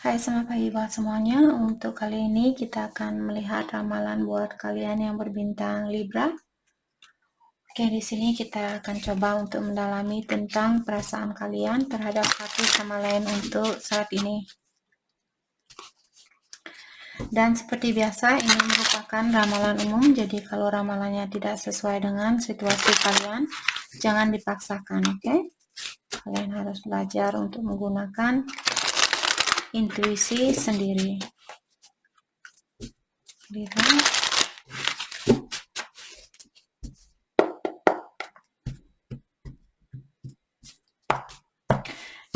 Hai, selamat pagi buat semuanya. Untuk kali ini kita akan melihat ramalan buat kalian yang berbintang Libra. Oke, di sini kita akan coba untuk mendalami tentang perasaan kalian terhadap satu sama lain untuk saat ini. Dan seperti biasa, ini merupakan ramalan umum, jadi kalau ramalannya tidak sesuai dengan situasi kalian, jangan dipaksakan, oke? Kalian harus belajar untuk menggunakan intuisi sendiri. Libra.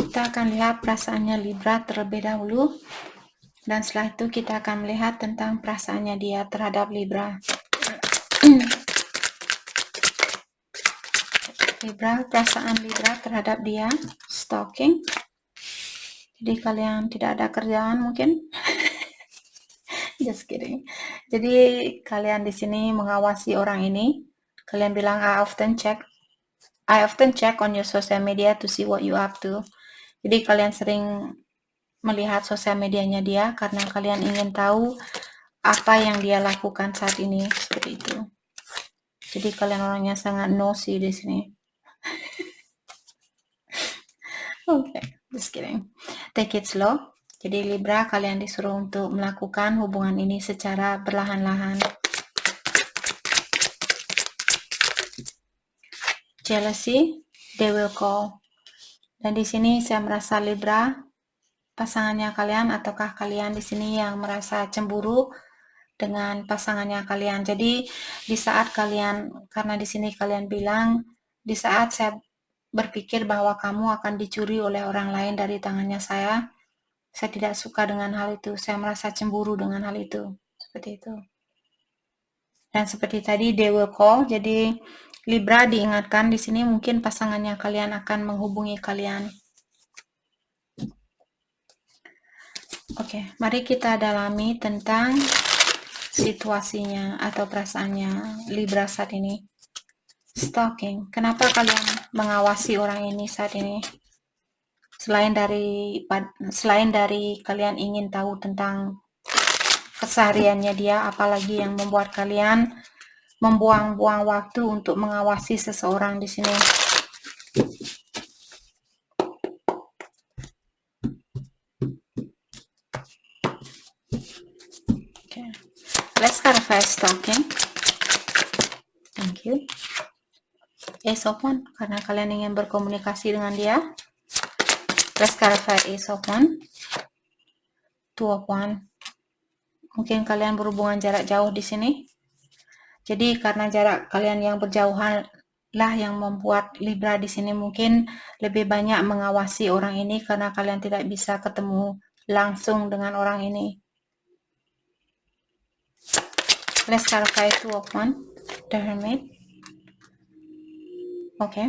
Kita akan lihat perasaannya Libra terlebih dahulu, dan setelah itu kita akan melihat tentang perasaannya dia terhadap Libra. Libra, perasaan Libra terhadap dia, stalking. Jadi kalian tidak ada kerjaan mungkin. Just kidding. Jadi kalian di sini mengawasi orang ini. Kalian bilang I often check on your social media to see what you up to. Jadi kalian sering melihat sosial medianya dia karena kalian ingin tahu apa yang dia lakukan saat ini, seperti itu. Jadi kalian orangnya sangat nosy di sini. Oke, just kidding. Take it slow. Jadi Libra, kalian disuruh untuk melakukan hubungan ini secara perlahan-lahan. Jealousy, they will call. Dan di sini saya merasa Libra, pasangannya kalian ataukah kalian di sini yang merasa cemburu dengan pasangannya kalian. Jadi di saat kalian, karena di sini kalian bilang, di saat saya berpikir bahwa kamu akan dicuri oleh orang lain dari tangannya saya tidak suka dengan hal itu. Saya merasa cemburu dengan hal itu. Seperti itu. Dan seperti tadi, they will call. Jadi Libra diingatkan di sini mungkin pasangannya kalian akan menghubungi kalian. Oke, mari kita dalami tentang situasinya atau perasaannya Libra saat ini. Stalking. Kenapa kalian mengawasi orang ini saat ini? Selain dari kalian ingin tahu tentang kesehariannya dia, apalagi yang membuat kalian membuang-buang waktu untuk mengawasi seseorang di sini. Okay. Let's clarify stalking. Thank you. Ace of Wands, karena kalian ingin berkomunikasi dengan dia. Let's clarify Ace of Wands. Two of Wands. Mungkin kalian berhubungan jarak jauh di sini. Jadi karena jarak kalian yang berjauhan lah yang membuat Libra di sini mungkin lebih banyak mengawasi orang ini karena kalian tidak bisa ketemu langsung dengan orang ini. Let's clarify Two of Wands, the Hermit. Oke.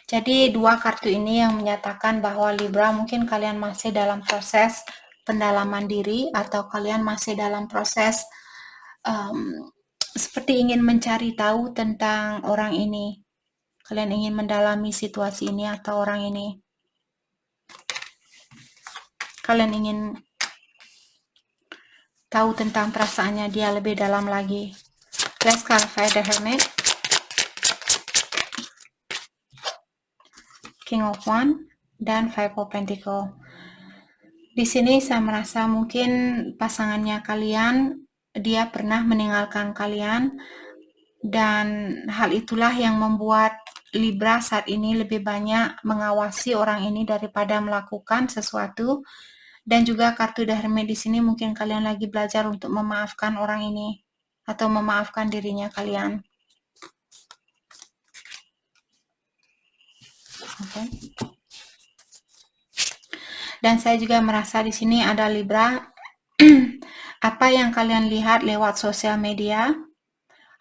Jadi dua kartu ini yang menyatakan bahwa Libra mungkin kalian masih dalam proses pendalaman diri atau kalian masih dalam proses seperti ingin mencari tahu tentang orang ini. Kalian ingin mendalami situasi ini atau orang ini. Kalian ingin tahu tentang perasaannya dia lebih dalam lagi. Let's clarify the Hermit. King of Wands dan Five of Pentacles. Di sini saya merasa mungkin pasangannya kalian, dia pernah meninggalkan kalian, dan hal itulah yang membuat Libra saat ini lebih banyak mengawasi orang ini daripada melakukan sesuatu. Dan juga kartu The Hermit di sini mungkin kalian lagi belajar untuk memaafkan orang ini atau memaafkan dirinya kalian. Oke. Dan saya juga merasa di sini ada Libra. Apa yang kalian lihat lewat sosial media,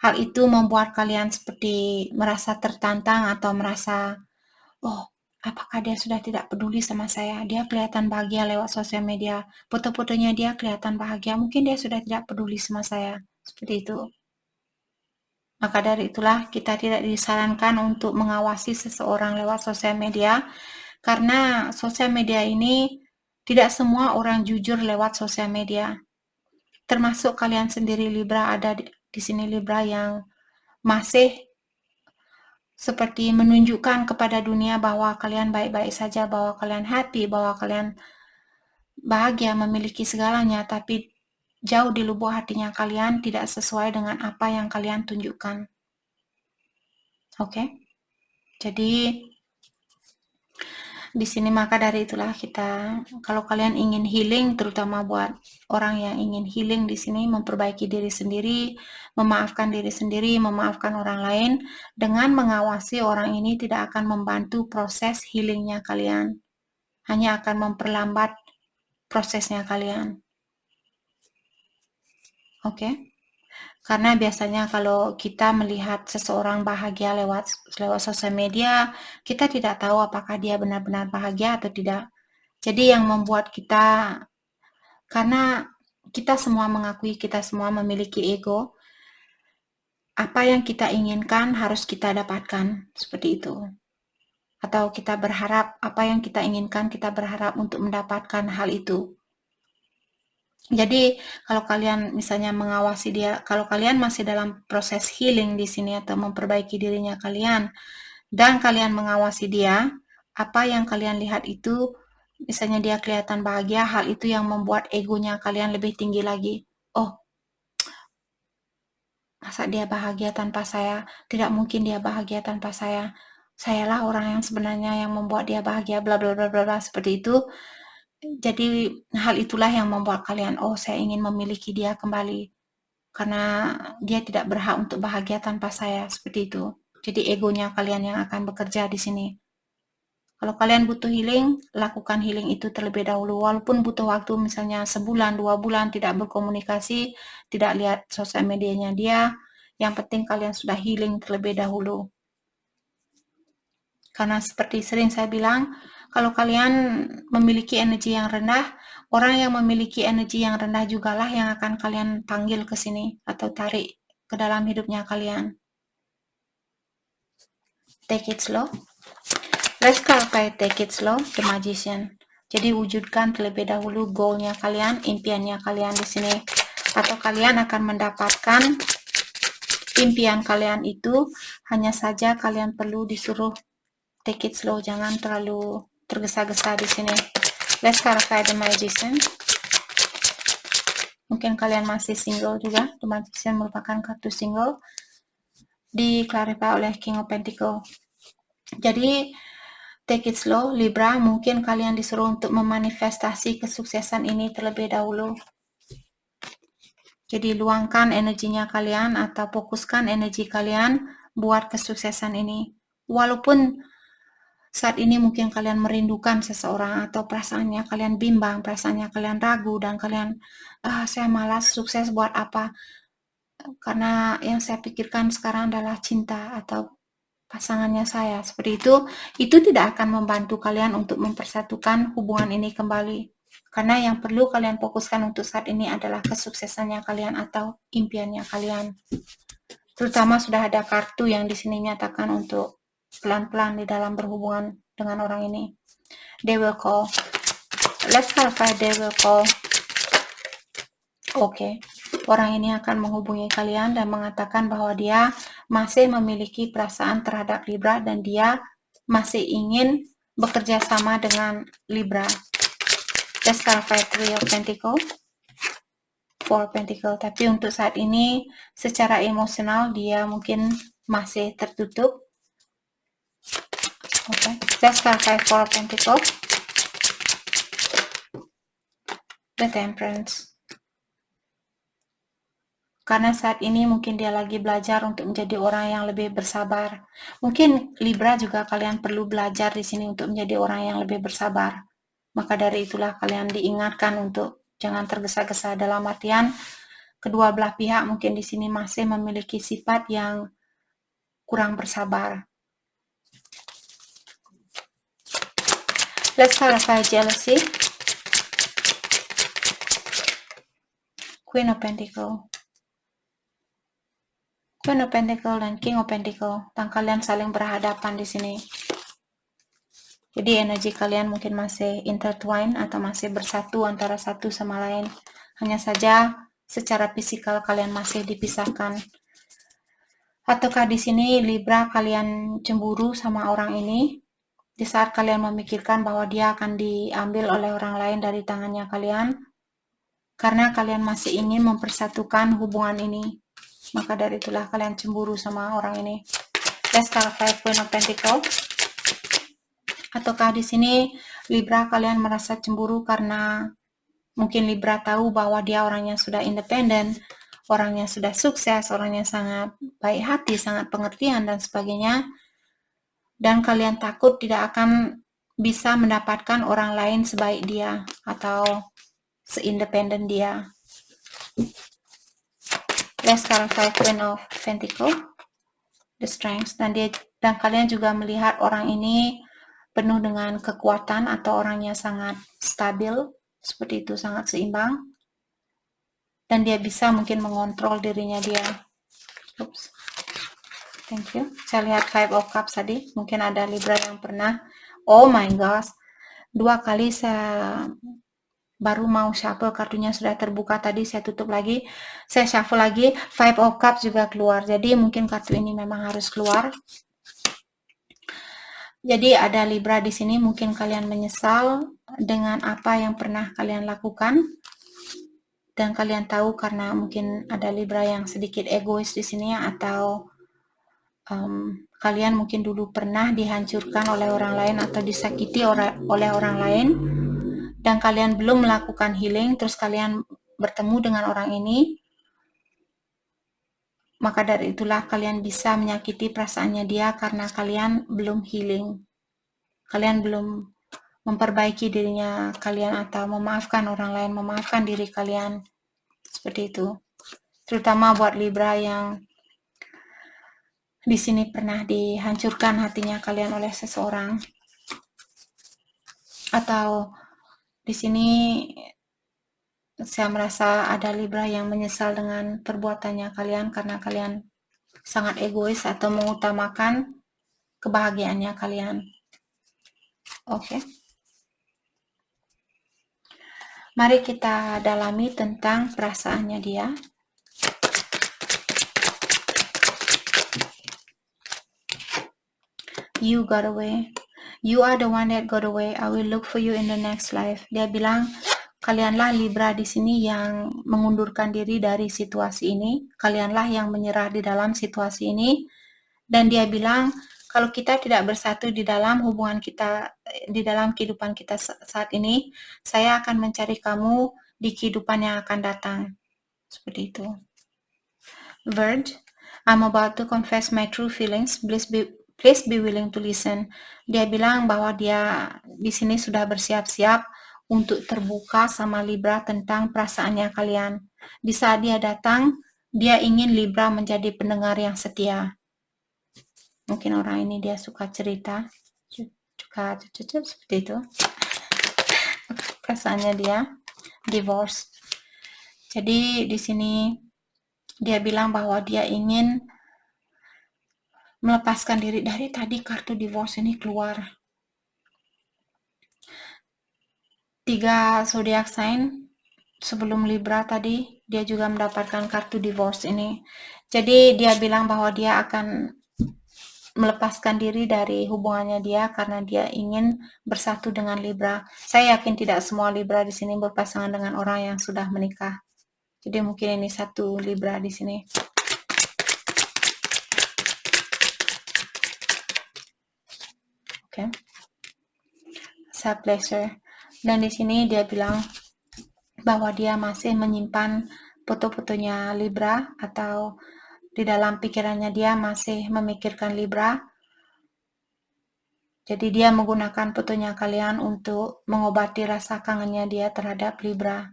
hal itu membuat kalian seperti merasa tertantang atau merasa, oh, apakah dia sudah tidak peduli sama saya? Dia kelihatan bahagia lewat sosial media. Foto-fotonya dia kelihatan bahagia. Mungkin dia sudah tidak peduli sama saya. Seperti itu. Maka dari itulah kita tidak disarankan untuk mengawasi seseorang lewat sosial media. Karena sosial media ini Tidak semua orang jujur lewat sosial media. Termasuk kalian sendiri Libra, ada di sini Libra yang masih seperti menunjukkan kepada dunia bahwa kalian baik-baik saja, bahwa kalian happy, bahwa kalian bahagia memiliki segalanya, tapi jauh di lubuk hatinya kalian tidak sesuai dengan apa yang kalian tunjukkan. Oke? Jadi di sini maka dari itulah kita, kalau kalian ingin healing, terutama buat orang yang ingin healing di sini, memperbaiki diri sendiri, memaafkan diri sendiri, memaafkan orang lain, dengan mengawasi orang ini tidak akan membantu proses healingnya kalian, hanya akan memperlambat prosesnya kalian. Oke? Karena biasanya kalau kita melihat seseorang bahagia lewat sosial media, kita tidak tahu apakah dia benar-benar bahagia atau tidak. Jadi yang membuat kita, karena kita semua mengakui, kita semua memiliki ego, apa yang kita inginkan harus kita dapatkan, seperti itu. Atau kita berharap, apa yang kita inginkan, kita berharap untuk mendapatkan hal itu. Jadi kalau kalian misalnya mengawasi dia, kalau kalian masih dalam proses healing di sini atau memperbaiki dirinya kalian, dan kalian mengawasi dia, apa yang kalian lihat itu, misalnya dia kelihatan bahagia, hal itu yang membuat egonya kalian lebih tinggi lagi. Oh, masa dia bahagia tanpa saya? Tidak mungkin dia bahagia tanpa saya. Sayalah orang yang sebenarnya yang membuat dia bahagia, bla bla bla bla, seperti itu. Jadi hal itulah yang membuat kalian, oh saya ingin memiliki dia kembali. Karena dia tidak berhak untuk bahagia tanpa saya, seperti itu. Jadi egonya kalian yang akan bekerja di sini. Kalau kalian butuh healing, lakukan healing itu terlebih dahulu. Walaupun butuh waktu misalnya sebulan, 2 bulan tidak berkomunikasi, tidak lihat sosial medianya dia, yang penting kalian sudah healing terlebih dahulu. Karena seperti sering saya bilang, kalau kalian memiliki energi yang rendah, orang yang memiliki energi yang rendah jugalah yang akan kalian panggil ke sini atau tarik ke dalam hidupnya kalian. Take it slow. Let's clarify take it slow, the magician. Jadi wujudkan terlebih dahulu goalnya kalian, impiannya kalian di sini. Atau kalian akan mendapatkan impian kalian itu, hanya saja kalian perlu disuruh take it slow, jangan terlalu tergesa-gesa di sini. Let's clarify the magician. Mungkin kalian masih single juga. The magician merupakan kartu single. Di clarify oleh King of Pentacles. Jadi take it slow, Libra. Mungkin kalian disuruh untuk memanifestasi kesuksesan ini terlebih dahulu. Jadi luangkan energinya kalian atau fokuskan energi kalian buat kesuksesan ini. Walaupun saat ini mungkin kalian merindukan seseorang atau perasaannya kalian bimbang, perasaannya kalian ragu, dan kalian, saya malas, sukses buat apa? Karena yang saya pikirkan sekarang adalah cinta atau pasangannya saya. Seperti itu tidak akan membantu kalian untuk mempersatukan hubungan ini kembali. Karena yang perlu kalian fokuskan untuk saat ini adalah kesuksesannya kalian atau impiannya kalian. Terutama sudah ada kartu yang di sini nyatakan untuk pelan-pelan di dalam berhubungan dengan orang ini. They will call. Let's clarify, they will call. Oke. Orang ini akan menghubungi kalian dan mengatakan bahwa dia masih memiliki perasaan terhadap Libra dan dia masih ingin bekerja sama dengan Libra. Let's clarify, Three of Pentacles. Four Pentacle, tapi untuk saat ini secara emosional dia mungkin masih tertutup. Oke, let's clarify Four Pentacle. The Temperance. Karena saat ini mungkin dia lagi belajar untuk menjadi orang yang lebih bersabar. Mungkin Libra juga kalian perlu belajar di sini untuk menjadi orang yang lebih bersabar. Maka dari itulah kalian diingatkan untuk jangan tergesa-gesa, dalam artian kedua belah pihak mungkin di sini masih memiliki sifat yang kurang bersabar. Let's clarify jealousy. Queen of Pentacles. Queen of Pentacles dan King of Pentacles. Dan kalian saling berhadapan di sini. Jadi energi kalian mungkin masih intertwine atau masih bersatu antara satu sama lain. Hanya saja secara fisikal kalian masih dipisahkan. Ataukah di sini Libra kalian cemburu sama orang ini? Di saat kalian memikirkan bahwa dia akan diambil oleh orang lain dari tangannya kalian, karena kalian masih ingin mempersatukan hubungan ini, maka dari itulah kalian cemburu sama orang ini. Let's clarify Queen of Pentacles. Ataukah di sini Libra kalian merasa cemburu karena mungkin Libra tahu bahwa dia orangnya sudah independen, orangnya sudah sukses, orangnya sangat baik hati, sangat pengertian dan sebagainya, dan kalian takut tidak akan bisa mendapatkan orang lain sebaik dia atau seindependen dia. Let's clarify Queen of Pentacles, the Strength, dan kalian juga melihat orang ini penuh dengan kekuatan atau orangnya sangat stabil, seperti itu, sangat seimbang, dan dia bisa mungkin mengontrol dirinya dia. Oops. Thank you. Saya lihat Five of Cups tadi, mungkin ada Libra yang pernah, oh my gosh, 2 kali saya baru mau shuffle, kartunya sudah terbuka tadi, saya tutup lagi, saya shuffle lagi, Five of Cups juga keluar, jadi mungkin kartu ini memang harus keluar. Jadi ada Libra di sini, mungkin kalian menyesal dengan apa yang pernah kalian lakukan, dan kalian tahu karena mungkin ada Libra yang sedikit egois di sini, atau kalian mungkin dulu pernah dihancurkan oleh orang lain atau disakiti oleh orang lain, dan kalian belum melakukan healing, terus kalian bertemu dengan orang ini, maka dari itulah kalian bisa menyakiti perasaannya dia karena kalian belum healing. Kalian belum memperbaiki dirinya kalian atau memaafkan orang lain, memaafkan diri kalian. Seperti itu. Terutama buat Libra yang di sini pernah dihancurkan hatinya kalian oleh seseorang. Atau di sini saya merasa ada Libra yang menyesal dengan perbuatannya kalian karena kalian sangat egois atau mengutamakan kebahagiaannya kalian. Oke. Mari kita dalami tentang perasaannya dia. You got away. You are the one that got away. I will look for you in the next life. Dia bilang, kalianlah Libra di sini yang mengundurkan diri dari situasi ini. Kalianlah yang menyerah di dalam situasi ini. Dan dia bilang, kalau kita tidak bersatu di dalam hubungan kita, di dalam kehidupan kita saat ini, saya akan mencari kamu di kehidupan yang akan datang. Seperti itu. Verge, I'm about to confess my true feelings. Please be willing to listen. Dia bilang bahwa dia di sini sudah bersiap-siap untuk terbuka sama Libra tentang perasaannya kalian. Di saat dia datang, dia ingin Libra menjadi pendengar yang setia. Mungkin orang ini dia suka cerita, suka seperti itu. Perasaannya dia divorce. Jadi di sini dia bilang bahwa dia ingin melepaskan diri. Dari tadi kartu divorce ini keluar. 3 zodiac sign sebelum Libra tadi, dia juga mendapatkan kartu divorce ini. Jadi dia bilang bahwa dia akan melepaskan diri dari hubungannya dia karena dia ingin bersatu dengan Libra. Saya yakin tidak semua Libra di sini berpasangan dengan orang yang sudah menikah. Jadi mungkin ini satu Libra di sini. Oke. Self pleasure. Dan di sini dia bilang bahwa dia masih menyimpan foto-fotonya Libra, atau di dalam pikirannya dia masih memikirkan Libra. Jadi dia menggunakan fotonya kalian untuk mengobati rasa kangennya dia terhadap Libra.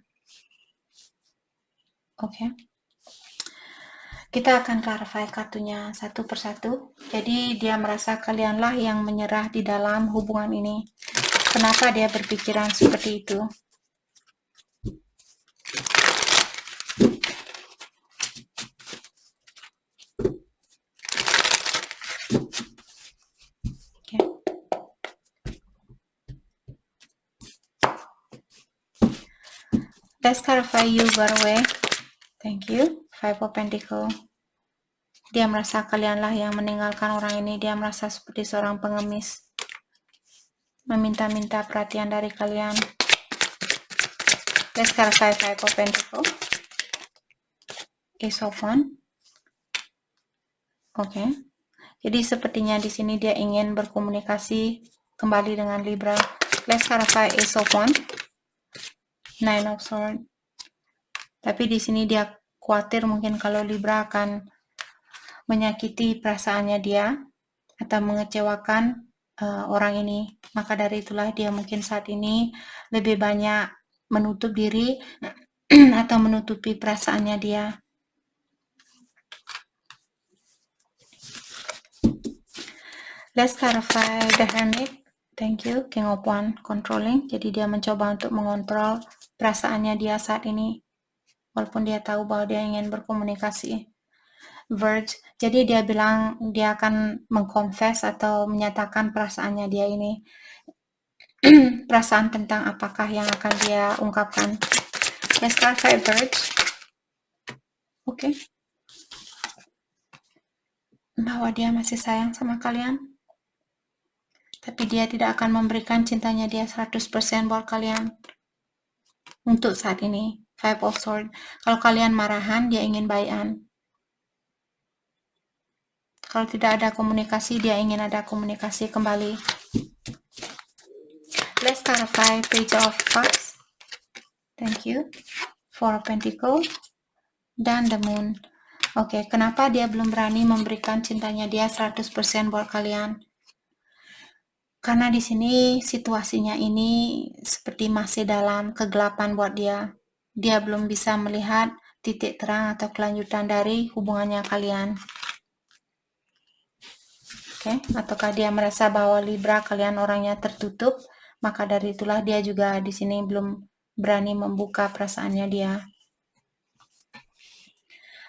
Oke. Kita akan clarify kartunya satu persatu. Jadi dia merasa kalianlah yang menyerah di dalam hubungan ini. Kenapa dia berpikiran seperti itu? Let's clarify you by the way. Thank you. Five of Pentacle. Dia merasa kalianlah yang meninggalkan orang ini. Dia merasa seperti seorang pengemis, meminta-minta perhatian dari kalian. Let's clarify Five of Pentacle. Ace of Wands. Oke. Jadi sepertinya di sini dia ingin berkomunikasi kembali dengan Libra. Let's clarify Ace of Wands. Nine of Swords. Tapi di sini dia khawatir mungkin kalau Libra akan menyakiti perasaannya dia atau mengecewakan orang ini. Maka dari itulah dia mungkin saat ini lebih banyak menutup diri atau menutupi perasaannya dia. Let's clarify the Hermit. Thank you. King of Wands controlling. Jadi dia mencoba untuk mengontrol perasaannya dia saat ini. Walaupun dia tahu bahwa dia ingin berkomunikasi. Verge. Jadi dia bilang dia akan mengconfess atau menyatakan perasaannya dia ini. Perasaan tentang apakah yang akan dia ungkapkan. Let's clarify Verge. Oke. Bahwa dia masih sayang sama kalian. Tapi dia tidak akan memberikan cintanya dia 100% buat kalian. Untuk saat ini. Five of Swords. Kalau kalian marahan, dia ingin bayan. Kalau tidak ada komunikasi, dia ingin ada komunikasi kembali. Let's clarify Page of Cups. Thank you. Four of Pentacles. Dan the Moon. Oke, kenapa dia belum berani memberikan cintanya dia 100% buat kalian? Karena di sini situasinya ini seperti masih dalam kegelapan buat dia. Dia belum bisa melihat titik terang atau kelanjutan dari hubungannya kalian. Oke, ataukah dia merasa bahwa Libra kalian orangnya tertutup, maka dari itulah dia juga di sini belum berani membuka perasaannya dia.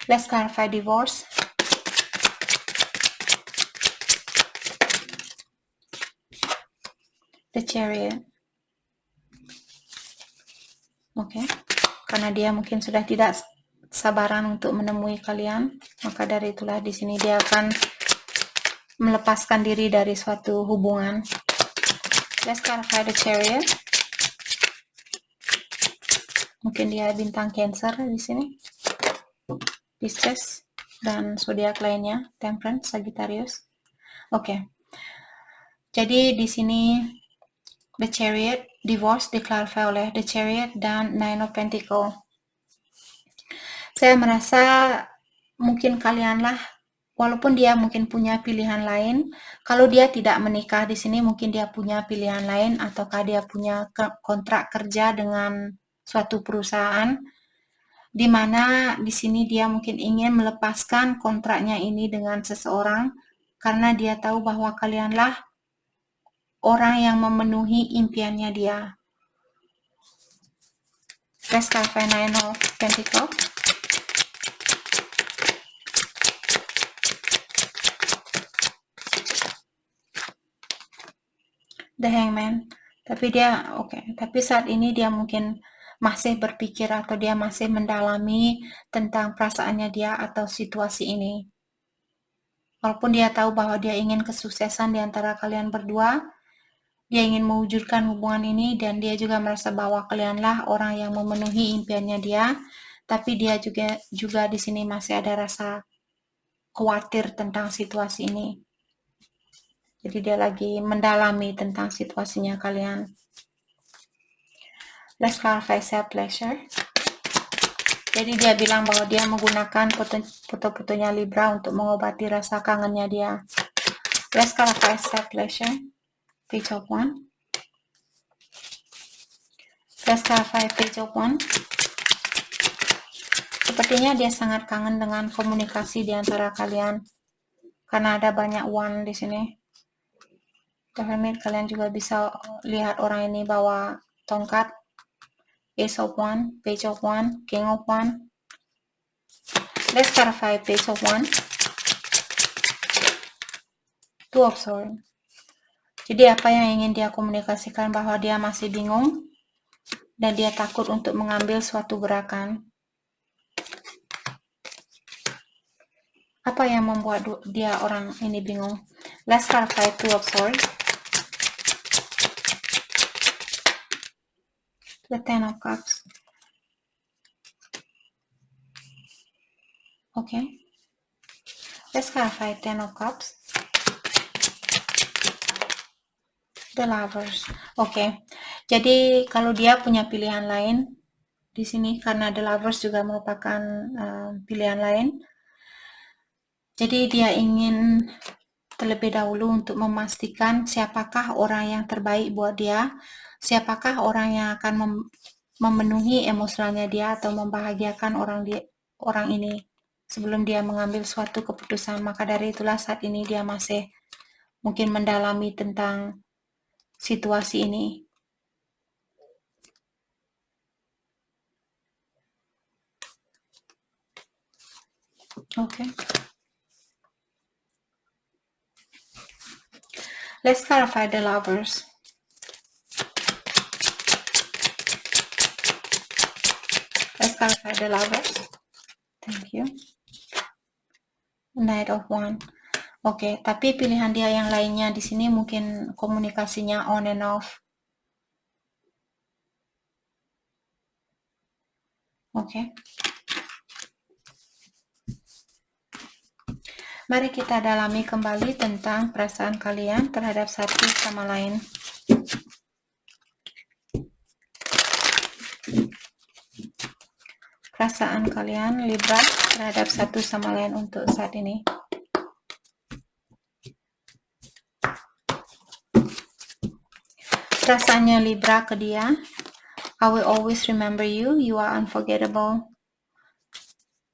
Let's clarify divorce. The Chariot. Oke, karena dia mungkin sudah tidak sabaran untuk menemui kalian, maka dari itulah di sini dia akan melepaskan diri dari suatu hubungan. Let's clarify the Chariot. Mungkin dia bintang Cancer di sini. Pisces dan zodiak lainnya, Temperance, Sagittarius. Oke. Jadi di sini The Chariot, divorce diklarify oleh The Chariot dan Nine of Pentacles. Saya merasa mungkin kalianlah, walaupun dia mungkin punya pilihan lain, kalau dia tidak menikah di sini mungkin dia punya pilihan lain, ataukah dia punya kontrak kerja dengan suatu perusahaan, di mana di sini dia mungkin ingin melepaskan kontraknya ini dengan seseorang, karena dia tahu bahwa kalianlah orang yang memenuhi impiannya dia. Let's clarify Nine of Pentacles. The Hangman. Tapi dia tapi saat ini dia mungkin masih berpikir atau dia masih mendalami tentang perasaannya dia atau situasi ini. Walaupun dia tahu bahwa dia ingin kesuksesan di antara kalian berdua, dia ingin mewujudkan hubungan ini, dan dia juga merasa bahwa kalianlah orang yang memenuhi impiannya dia, tapi dia juga di sini masih ada rasa khawatir tentang situasi ini. Jadi dia lagi mendalami tentang situasinya kalian. Let's clarify self-pleasure. Jadi dia bilang bahwa dia menggunakan foto-fotonya Libra untuk mengobati rasa kangennya dia. Let's clarify self-pleasure. Page of Wands. Let's clarify Page of Wands. Sepertinya dia sangat kangen dengan komunikasi di antara kalian. Karena ada banyak wand di sini. Hermit, kalian juga bisa lihat orang ini bawa tongkat. Ace of Wands, Page of Wands, King of Wands. Let's clarify Page of Wands. Two of Swords. Jadi apa yang ingin dia komunikasikan, bahwa dia masih bingung dan dia takut untuk mengambil suatu gerakan. Apa yang membuat dia orang ini bingung? Let's clarify Two of Swords. The Ten of Cups. Okay. Let's clarify Ten of Cups. The Lovers. Okay. Jadi kalau dia punya pilihan lain di sini, karena The Lovers juga merupakan pilihan lain. Jadi dia ingin terlebih dahulu untuk memastikan siapakah orang yang terbaik buat dia, siapakah orang yang akan memenuhi emosionalnya dia atau membahagiakan orang ini sebelum dia mengambil suatu keputusan. Maka dari itulah saat ini dia masih mungkin mendalami tentang situasi ini. Okay. Let's clarify The Lovers. Let's clarify The Lovers. Thank you. Knight of Wands. Oke, tapi pilihan dia yang lainnya di sini mungkin komunikasinya on and off. Oke. Mari kita dalami kembali tentang perasaan kalian terhadap satu sama lain. Perasaan kalian Libra terhadap satu sama lain untuk saat ini. Perasaannya Libra ke dia. I will always remember you. You are unforgettable.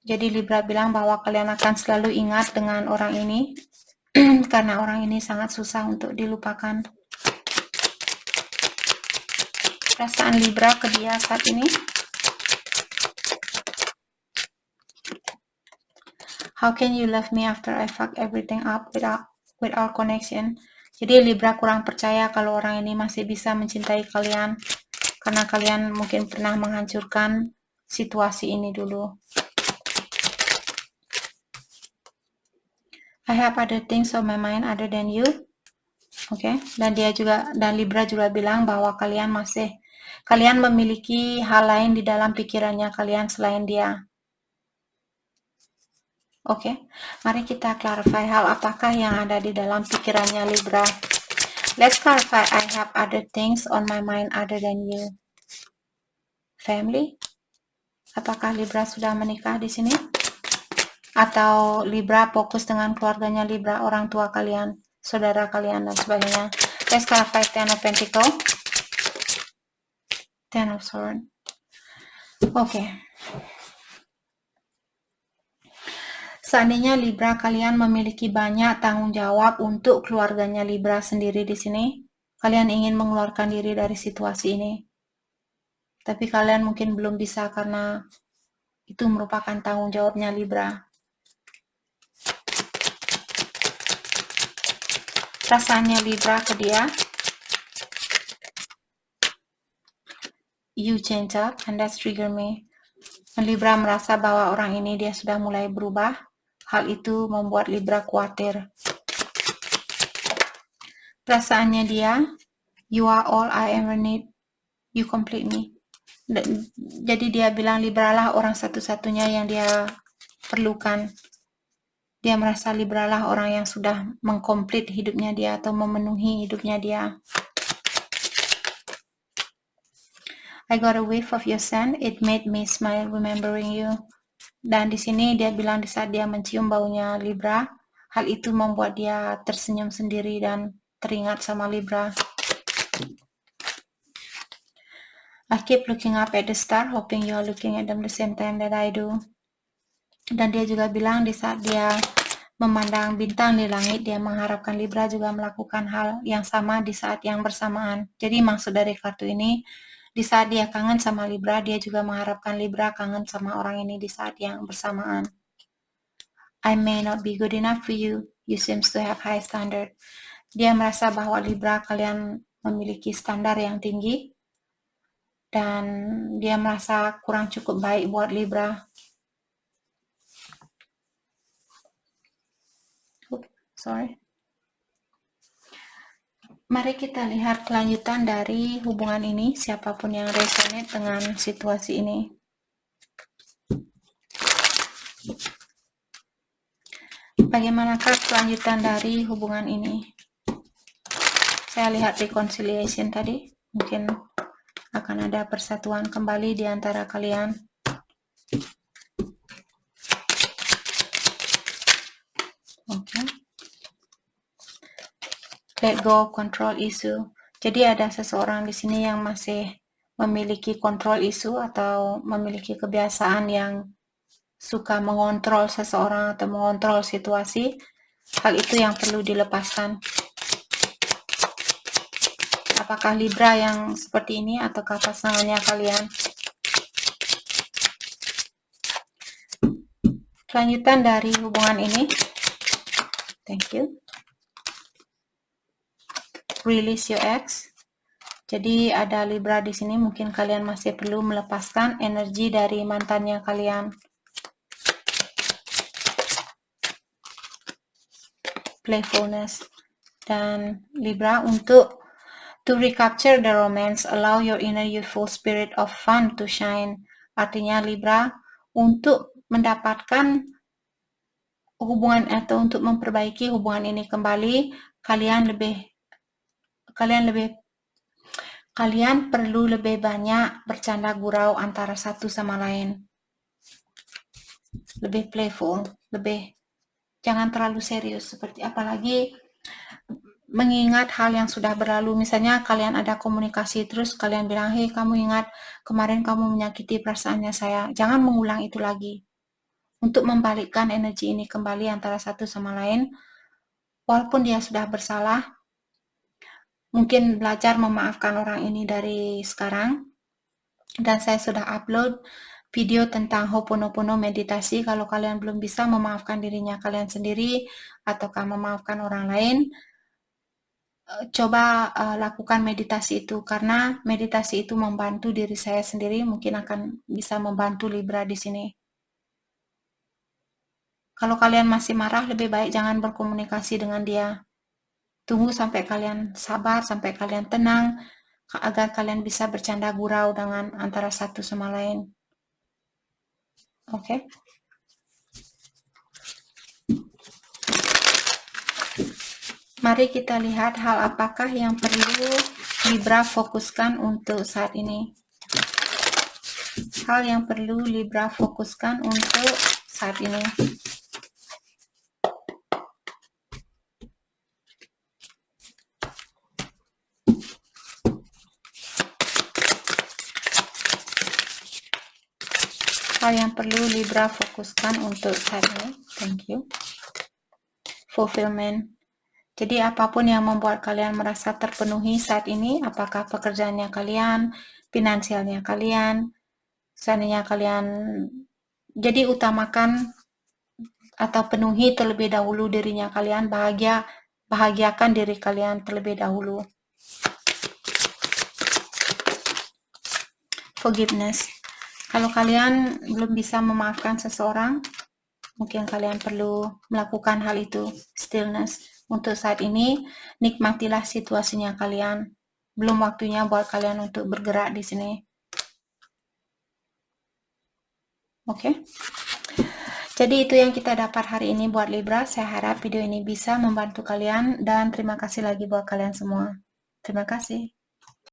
Jadi Libra bilang bahwa kalian akan selalu ingat dengan orang ini karena orang ini sangat susah untuk dilupakan. Perasaan Libra ke dia saat ini. How can you love me after I fuck everything up with our connection? Jadi Libra kurang percaya kalau orang ini masih bisa mencintai kalian karena kalian mungkin pernah menghancurkan situasi ini dulu. I have other things on my mind other than you. Oke, dan Libra juga bilang bahwa kalian memiliki hal lain di dalam pikirannya kalian selain dia. Oke, mari kita clarify hal apakah yang ada di dalam pikirannya Libra. Let's clarify I have other things on my mind other than you. Family? Apakah Libra sudah menikah di sini? Atau Libra fokus dengan keluarganya Libra, orang tua kalian, saudara kalian, dan sebagainya. Let's clarify Ten of Pentacles. Ten of Swords. Oke. Seandainya Libra kalian memiliki banyak tanggung jawab untuk keluarganya Libra sendiri di sini, kalian ingin mengeluarkan diri dari situasi ini. Tapi kalian mungkin belum bisa karena itu merupakan tanggung jawabnya Libra. Perasaannya Libra ke dia. You change up and that's trigger me. Libra merasa bahwa orang ini dia sudah mulai berubah. Hal itu membuat Libra khawatir. Perasaannya dia, you are all I ever need. You complete me. Jadi dia bilang Libra lah orang satu-satunya yang dia perlukan. Dia merasa Libra lah orang yang sudah mengkomplit hidupnya dia atau memenuhi hidupnya dia. I got a whiff of your scent, it made me smile remembering you. Dan di sini dia bilang di saat dia mencium baunya Libra, hal itu membuat dia tersenyum sendiri dan teringat sama Libra. I keep looking up at the star, hoping you are looking at them the same time that I do. Dan dia juga bilang di saat dia memandang bintang di langit, dia mengharapkan Libra juga melakukan hal yang sama di saat yang bersamaan. Jadi maksud dari kartu ini, di saat dia kangen sama Libra, dia juga mengharapkan Libra kangen sama orang ini di saat yang bersamaan. I may not be good enough for you. You seems to have high standard. Dia merasa bahwa Libra kalian memiliki standar yang tinggi. dan dia merasa kurang cukup baik buat Libra. Sorry. Mari kita lihat kelanjutan dari hubungan ini, siapapun yang resonate dengan situasi ini. Bagaimanakah kelanjutan dari hubungan ini? Saya lihat reconciliation tadi, mungkin akan ada persatuan kembali di antara kalian. Oke. Let go of control issue. Jadi ada seseorang di sini yang masih memiliki control issue atau memiliki kebiasaan yang suka mengontrol seseorang atau mengontrol situasi. Hal itu yang perlu dilepaskan. Apakah Libra yang seperti ini ataukah pasangannya kalian? Kelanjutan dari hubungan ini. Thank you. Release your ex. Jadi ada Libra di sini, mungkin kalian masih perlu melepaskan energi dari mantannya kalian. Playfulness. Dan Libra, untuk to recapture the romance, allow your inner youthful spirit of fun to shine. Artinya Libra, untuk mendapatkan hubungan atau untuk memperbaiki hubungan ini kembali, kalian perlu lebih banyak bercanda gurau antara satu sama lain. Lebih playful, jangan terlalu serius, seperti apalagi mengingat hal yang sudah berlalu. Misalnya kalian ada komunikasi terus kalian bilang, "Hei, kamu ingat kemarin kamu menyakiti perasaannya saya." Jangan mengulang itu lagi. Untuk membalikkan energi ini kembali antara satu sama lain, walaupun dia sudah bersalah, mungkin belajar memaafkan orang ini dari sekarang. Dan saya sudah upload video tentang Ho'oponopono meditasi. Kalau kalian belum bisa memaafkan dirinya kalian sendiri ataukah memaafkan orang lain, coba lakukan meditasi itu, karena meditasi itu membantu diri saya sendiri, mungkin akan bisa membantu Libra di sini. Kalau kalian masih marah, lebih baik jangan berkomunikasi dengan dia. Tunggu sampai kalian sabar, sampai kalian tenang, agar kalian bisa bercanda gurau dengan antara satu sama lain. Oke. Mari kita lihat hal apakah yang perlu Libra fokuskan untuk saat ini. Hal yang perlu Libra fokuskan untuk saat ini. Hal yang perlu Libra fokuskan untuk saat ini. Thank you. Fulfillment. Jadi apapun yang membuat kalian merasa terpenuhi saat ini, apakah pekerjaannya kalian, finansialnya kalian, seandainya kalian, jadi utamakan atau penuhi terlebih dahulu dirinya kalian, bahagiakan diri kalian terlebih dahulu. Forgiveness. Kalau kalian belum bisa memaafkan seseorang, mungkin kalian perlu melakukan hal itu. Stillness. Untuk saat ini, nikmatilah situasinya kalian. Belum waktunya buat kalian untuk bergerak di sini. Oke. Jadi itu yang kita dapat hari ini buat Libra. Saya harap video ini bisa membantu kalian, dan terima kasih lagi buat kalian semua. Terima kasih.